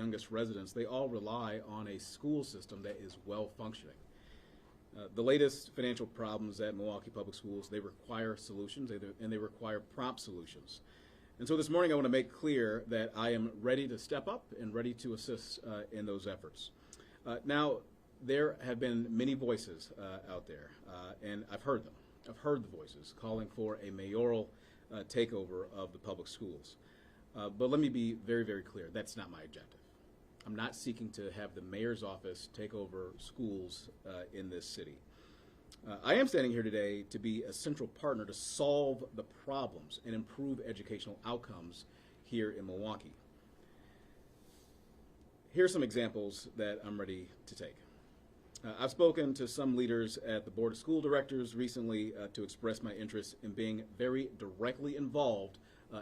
youngest residents, they all rely on a school system that is well functioning. The latest financial problems at Milwaukee Public Schools, they require solutions, and they require prompt solutions. And so this morning I want to make clear that I am ready to step up and ready to assist in those efforts. Now, there have been many voices out there, and I've heard them. I've heard the voices calling for a mayoral takeover of the public schools. But let me be very, very clear. That's not my objective. I'm not seeking to have the mayor's office take over schools in this city. I am standing here today to be a central partner to solve the problems and improve educational outcomes here in Milwaukee. Here are some examples that I'm ready to take. I've spoken to some leaders at the Board of School Directors recently to express my interest in being very directly involved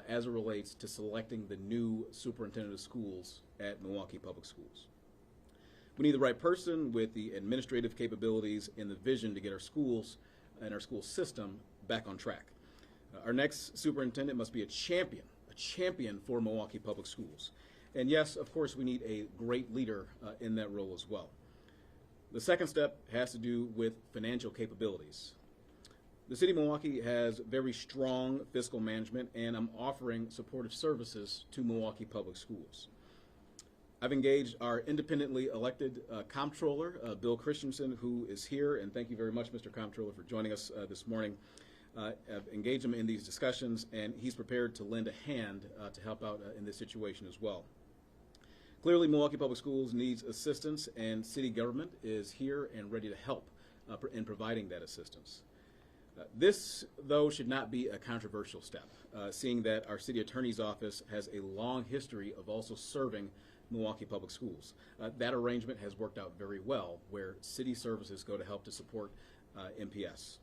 as it relates to selecting the new superintendent of schools at Milwaukee Public Schools. We need the right person with the administrative capabilities and the vision to get our schools and our school system back on track. Our next superintendent must be a champion for Milwaukee Public Schools. And yes, of course, we need a great leader in that role as well. The second step has to do with financial capabilities. The City of Milwaukee has very strong fiscal management, and I'm offering supportive services to Milwaukee Public Schools. I've engaged our independently elected Comptroller, Bill Christensen, who is here, and thank you very much, Mr. Comptroller, for joining us this morning. I've engaged him in these discussions, and he's prepared to lend a hand to help out in this situation as well. Clearly, Milwaukee Public Schools needs assistance, and city government is here and ready to help in providing that assistance. This, though, should not be a controversial step, seeing that our city attorney's office has a long history of also serving Milwaukee Public Schools. That arrangement has worked out very well, where city services go to help to support MPS.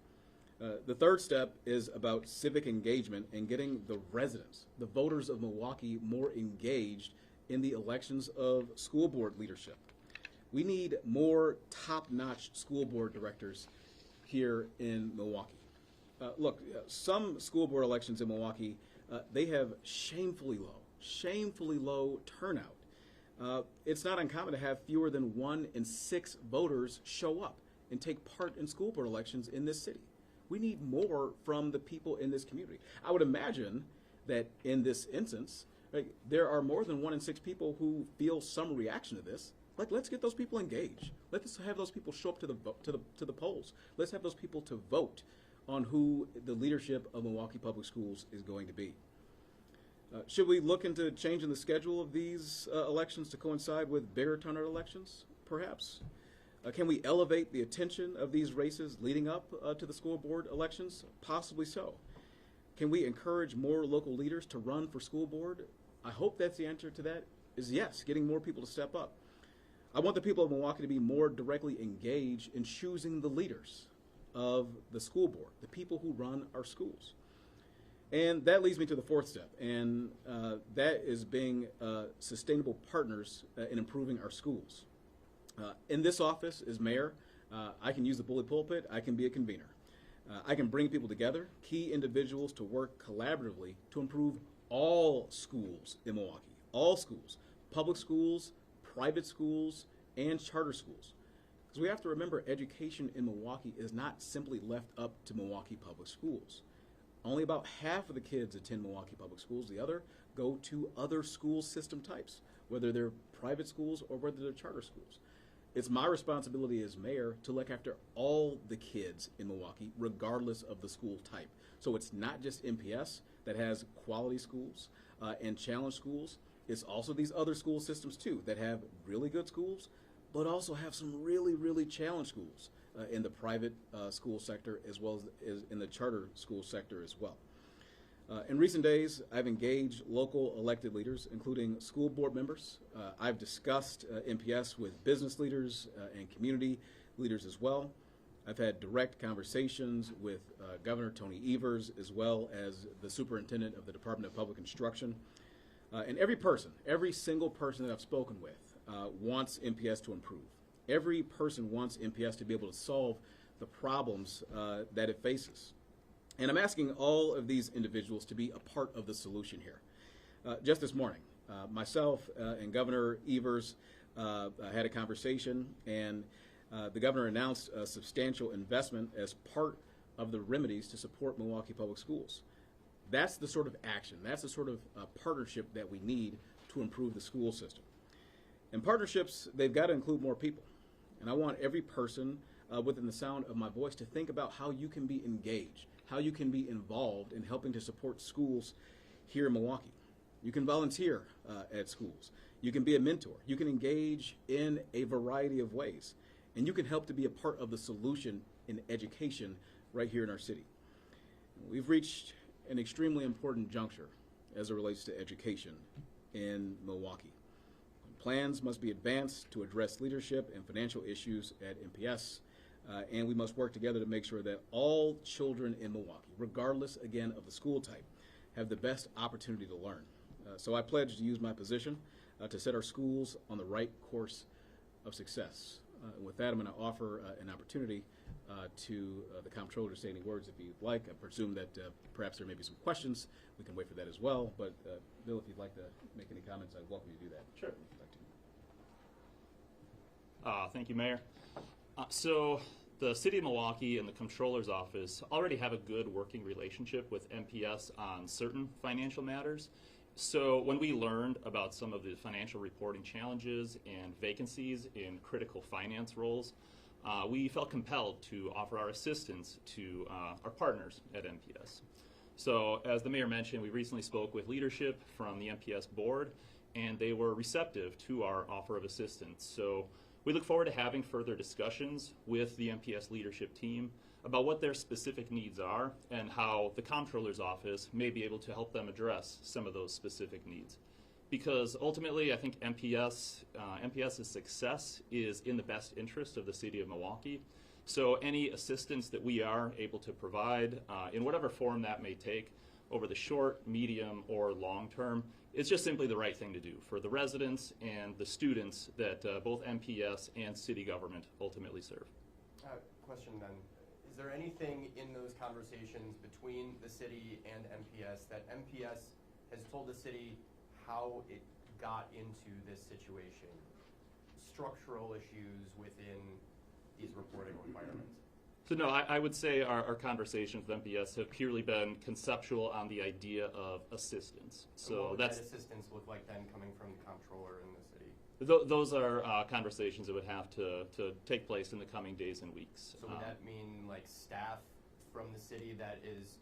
The third step is about civic engagement and getting the residents, the voters of Milwaukee, more engaged in the elections of school board leadership. We need more top-notch school board directors here in Milwaukee. Look, some school board elections in Milwaukee, they have shamefully low turnout. It's not uncommon to have fewer than 1 in 6 voters show up and take part in school board elections in this city. We need more from the people in this community. I would imagine that in this instance, there are more than 1 in 6 people who feel some reaction to this. Let's get those people engaged. Let's have those people show up to the polls. Let's have those people to vote on who the leadership of Milwaukee Public Schools is going to be. Should we look into changing the schedule of these elections to coincide with bigger turnout elections? Perhaps. Can we elevate the attention of these races leading up to the school board elections? Possibly so. Can we encourage more local leaders to run for school board? I hope that's the answer to that is yes, getting more people to step up. I want the people of Milwaukee to be more directly engaged in choosing the leaders of the school board, the people who run our schools. And that leads me to the fourth step, and that is being sustainable partners in improving our schools. In this office as mayor, I can use the bully pulpit, I can be a convener. I can bring people together, key individuals to work collaboratively to improve all schools in Milwaukee, all schools, public schools, private schools, and charter schools. Because we have to remember education in Milwaukee is not simply left up to Milwaukee Public Schools. Only about half of the kids attend Milwaukee Public Schools. The other go to other school system types, whether they're private schools or whether they're charter schools. It's my responsibility as mayor to look after all the kids in Milwaukee, regardless of the school type. So it's not just MPS that has quality schools and challenge schools. It's also these other school systems too that have really good schools, but also have some really challenged schools in the private school sector as well as in the charter school sector as well. In recent days, I've engaged local elected leaders, including school board members. I've discussed MPS with business leaders and community leaders as well. I've had direct conversations with Governor Tony Evers as well as the superintendent of the Department of Public Instruction. And every single person that I've spoken with wants MPS to improve. Every person wants MPS to be able to solve the problems that it faces. And I'm asking all of these individuals to be a part of the solution here. Just this morning, Myself and Governor Evers had a conversation, and the governor announced a substantial investment as part of the remedies to support Milwaukee Public Schools. That's the sort of action, that's the sort of partnership that we need to improve the school system. And partnerships, they've got to include more people. And I want every person within the sound of my voice to think about how you can be engaged, how you can be involved in helping to support schools here in Milwaukee. You can volunteer at schools. You can be a mentor. You can engage in a variety of ways. And you can help to be a part of the solution in education right here in our city. We've reached an extremely important juncture as it relates to education in Milwaukee. Plans must be advanced to address leadership and financial issues at MPS, and we must work together to make sure that all children in Milwaukee, regardless, again, of the school type, have the best opportunity to learn. So I pledge to use my position to set our schools on the right course of success. With that, I'm going to offer an opportunity to the Comptroller to say any words if you'd like. I presume that perhaps there may be some questions. We can wait for that as well. But Bill, if you'd like to make any comments, I'd welcome you to do that. Sure. Thank you, Mayor. So the City of Milwaukee and the Comptroller's Office already have a good working relationship with MPS on certain financial matters. So when we learned about some of the financial reporting challenges and vacancies in critical finance roles, we felt compelled to offer our assistance to our partners at MPS. So as the Mayor mentioned, we recently spoke with leadership from the MPS board, and they were receptive to our offer of assistance. So we look forward to having further discussions with the MPS leadership team about what their specific needs are and how the Comptroller's Office may be able to help them address some of those specific needs. Because ultimately, I think MPS's success is in the best interest of the City of Milwaukee. So any assistance that we are able to provide, in whatever form that may take, over the short, medium, or long term, is just simply the right thing to do for the residents and the students that both MPS and city government ultimately serve. Question then. Is there anything in those conversations between the city and MPS that MPS has told the city how it got into this situation? Structural issues within these reporting requirements? So no, I would say our conversations with MPS have purely been conceptual on the idea of assistance. So what would that's that assistance look like then coming from the Comptroller in the city? Those are conversations that would have to take place in the coming days and weeks. So would that mean like staff from the city that is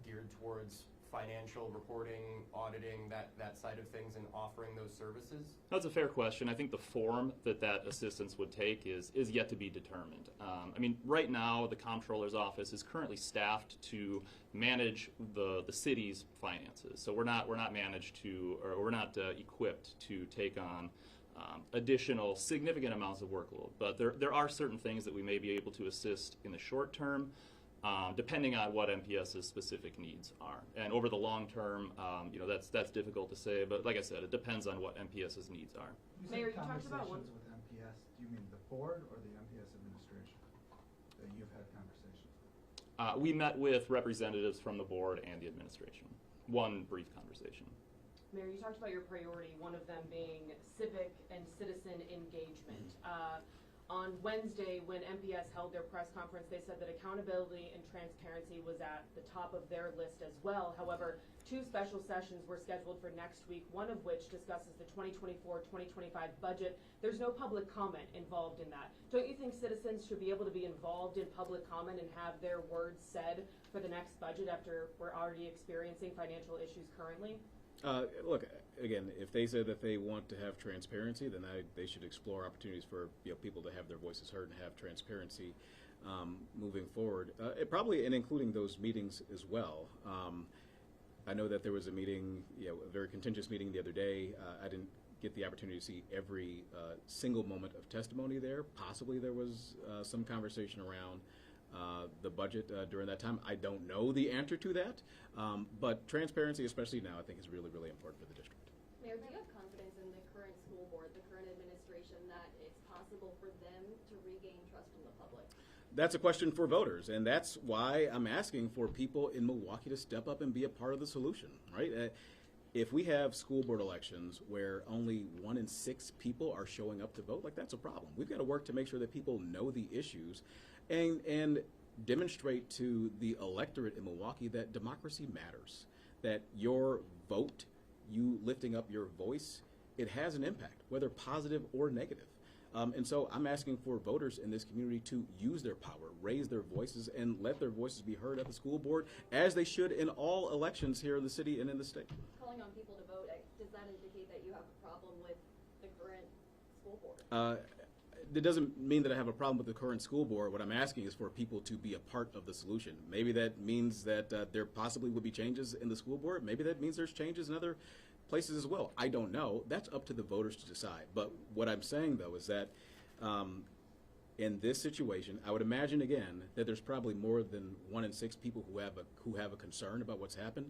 geared towards financial reporting, auditing, that side of things, and offering those services? That's a fair question. I think the form that assistance would take is yet to be determined. I mean, right now the Comptroller's Office is currently staffed to manage the city's finances. So we're not managed to, or we're not equipped to take on additional significant amounts of workload. But there are certain things that we may be able to assist in the short term, depending on what MPS's specific needs are. And over the long term, that's difficult to say, but like I said, it depends on what MPS's needs are. Mayor, you talked about with MPS. Do you mean the board or the MPS administration that you've had conversations? We met with representatives from the board and the administration. One brief conversation. Mayor, you talked about your priority, one of them being civic and citizen engagement. On Wednesday, when MPS held their press conference, they said that accountability and transparency was at the top of their list as well. However, 2 special sessions were scheduled for next week, one of which discusses the 2024-2025 budget. There's no public comment involved in that. Don't you think citizens should be able to be involved in public comment and have their words said for the next budget after we're already experiencing financial issues currently? Look, again, if they say that they want to have transparency, then they should explore opportunities for people to have their voices heard and have transparency moving forward. Probably and including those meetings as well. I know that there was a meeting, a very contentious meeting the other day. I didn't get the opportunity to see every single moment of testimony there. Possibly there was some conversation around the budget during that time. I don't know the answer to that, but transparency, especially now, I think is really, really important for the district. Mayor, do you have confidence in the current school board, the current administration, that it's possible for them to regain trust from the public? That's a question for voters, and that's why I'm asking for people in Milwaukee to step up and be a part of the solution, right? if we have school board elections where only 1 in 6 people are showing up to vote, like, that's a problem. We've got to work to make sure that people know the issues and demonstrate to the electorate in Milwaukee that democracy matters, that your vote, you lifting up your voice, it has an impact, whether positive or negative. And so I'm asking for voters in this community to use their power, raise their voices, and let their voices be heard at the school board, as they should in all elections here in the city and in the state. Calling on people to vote, does that indicate that you have a problem with the current school board? It doesn't mean that I have a problem with the current school board. What I'm asking is for people to be a part of the solution. Maybe that means that there possibly would be changes in the school board. Maybe that means there's changes in other places as well. I don't know. That's up to the voters to decide. But what I'm saying, though, is that in this situation, I would imagine, again, that there's probably more than 1 in 6 people who have a concern about what's happened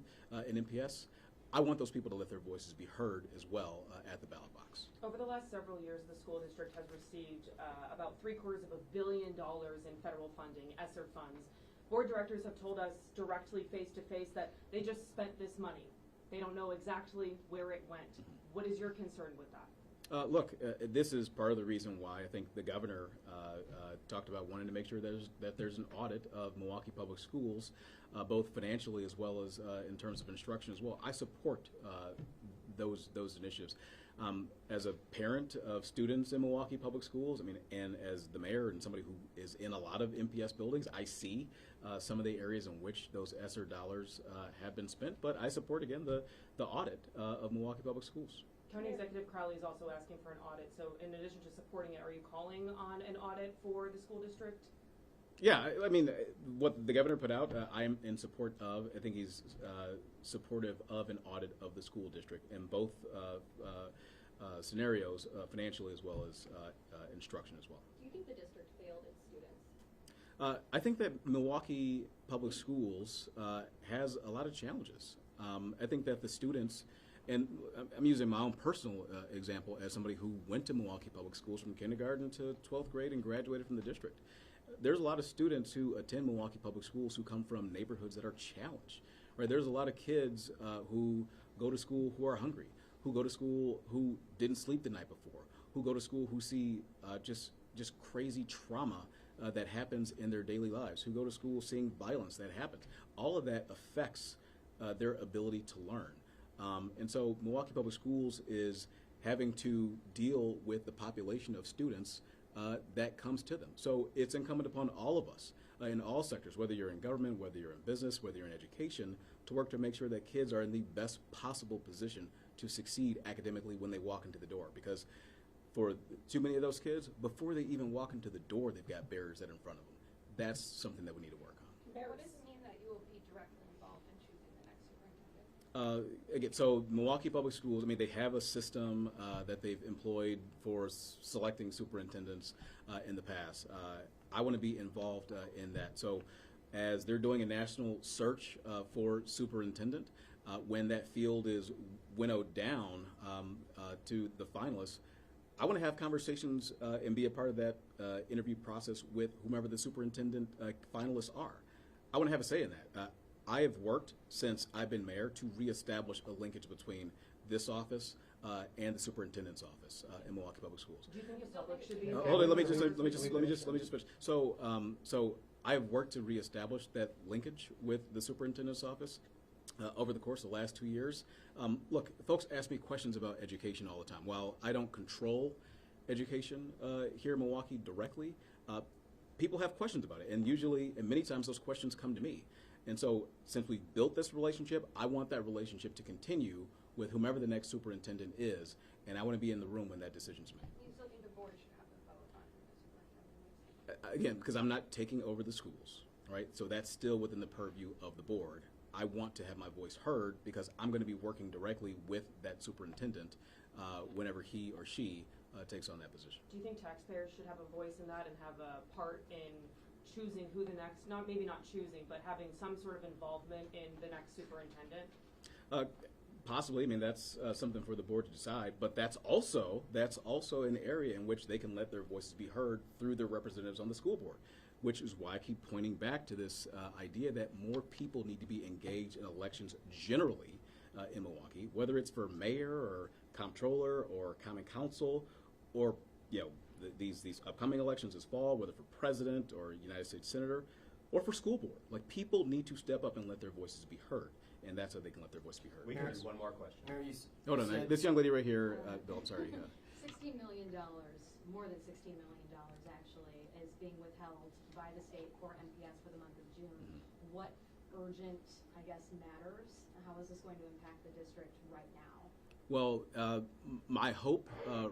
in MPS. I want those people to let their voices be heard as well at the ballot box. Over the last several years, the school district has received about $750 million in federal funding, ESSER funds. Board directors have told us directly, face-to-face, that they just spent this money. They don't know exactly where it went. What is your concern with that? Look, this is part of the reason why I think the governor talked about wanting to make sure that there's an audit of Milwaukee Public Schools, both financially as well as in terms of instruction as well. I support those initiatives. As a parent of students in Milwaukee Public Schools, I mean, and as the mayor and somebody who is in a lot of MPS buildings, I see some of the areas in which those ESSER dollars have been spent. But I support, again, the audit of Milwaukee Public Schools. County Executive Crowley is also asking for an audit. So in addition to supporting it, are you calling on an audit for the school district? Yeah, I mean, what the governor put out, I'm in support of. I think he's supportive of an audit of the school district in both scenarios, financially as well as instruction as well. Do you think the district failed its students? I think that Milwaukee Public Schools has a lot of challenges. I think that the students, and I'm using my own personal example as somebody who went to Milwaukee Public Schools from kindergarten to 12th grade and graduated from the district. There's a lot of students who attend Milwaukee Public Schools who come from neighborhoods that are challenged. Right? There's a lot of kids who go to school who are hungry, who go to school who didn't sleep the night before, who go to school who see just crazy trauma that happens in their daily lives, who go to school seeing violence that happens. All of that affects their ability to learn. And so Milwaukee Public Schools is having to deal with the population of students that comes to them. So it's incumbent upon all of us in all sectors, whether you're in government, whether you're in business, whether you're in education, to work to make sure that kids are in the best possible position to succeed academically when they walk into the door. Because for too many of those kids, before they even walk into the door, they've got barriers that are in front of them. That's something that we need to work on. What does it mean that you will be directly involved in choosing the next superintendent? Again, so Milwaukee Public Schools, I mean, they have a system that they've employed for selecting superintendents in the past. I want to be involved in that. So as they're doing a national search for superintendent, when that field is winnowed down to the finalists, I want to have conversations and be a part of that interview process with whomever the superintendent finalists are. I want to have a say in that. I have worked since I've been mayor to reestablish a linkage between this office and the superintendent's office in Milwaukee Public Schools. Do you think the public should be? Hold on, let me just finish. So I have worked to reestablish that linkage with the superintendent's office over the course of the last 2 years. Look, folks ask me questions about education all the time. While I don't control education here in Milwaukee directly, people have questions about it, and usually, and many times, those questions come to me. And so, since we've built this relationship, I want that relationship to continue with whomever the next superintendent is, and I want to be in the room when that decision's made. You still think the board should have the vote on who the superintendent is? Again, because I'm not taking over the schools, right? So that's still within the purview of the board. I want to have my voice heard because I'm going to be working directly with that superintendent whenever he or she takes on that position. Do you think taxpayers should have a voice in that and have a part in choosing who the next, maybe not choosing, but having some sort of involvement in the next superintendent? Possibly. I mean, that's something for the board to decide, but that's also an area in which they can let their voices be heard through their representatives on the school board, which is why I keep pointing back to this idea that more people need to be engaged in elections generally in Milwaukee, whether it's for mayor or comptroller or common council, or these upcoming elections this fall, whether for president or United States senator, or for school board. Like, people need to step up and let their voices be heard, and that's how they can let their voice be heard. We can do one more question. Mayor, Hold on, this young lady right here, Bill, I'm sorry. $16 million, more than $16 million actually, is being withheld by the state for MPS for the month of June. What urgent, I guess, matters? How is this going to impact the district right now? Well, my hope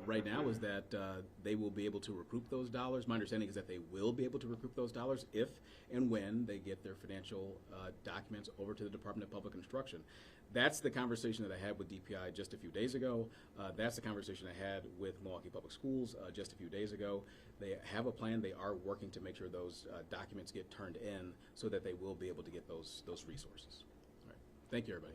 right now is that they will be able to recoup those dollars. My understanding is that they will be able to recoup those dollars if and when they get their financial documents over to the Department of Public Instruction. That's the conversation that I had with DPI just a few days ago. That's the conversation I had with Milwaukee Public Schools just a few days ago. They have a plan. They are working to make sure those documents get turned in so that they will be able to get those resources. All right. Thank you, everybody.